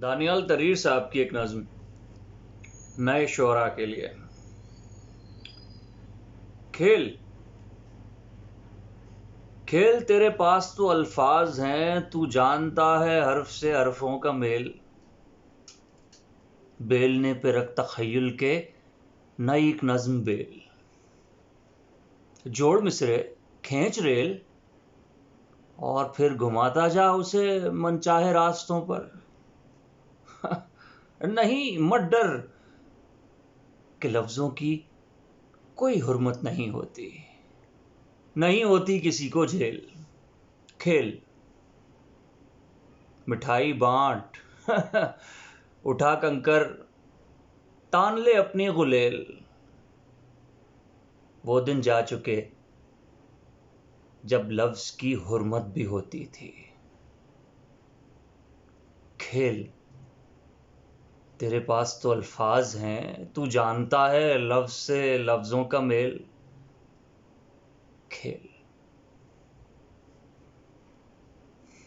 دانیال تریر صاحب کی ایک نظم نئے شعراء کے لیے۔ کھیل کھیل تیرے پاس تو الفاظ ہیں، تو جانتا ہے حرف سے حرفوں کا میل۔ بیلنے پہ رکھ تخیل کے نئی ایک نظم بیل، جوڑ مصرے کھینچ ریل اور پھر گھماتا جا اسے من چاہے راستوں پر۔ نہیں مت ڈر کہ لفظوں کی کوئی حرمت نہیں ہوتی، نہیں ہوتی کسی کو جھیل۔ کھیل مٹھائی بانٹ اٹھا کنکر تان لے اپنی غلیل، وہ دن جا چکے جب لفظ کی حرمت بھی ہوتی تھی۔ کھیل تیرے پاس تو الفاظ ہیں، تو جانتا ہے لفظ سے لفظوں کا میل۔ کھیل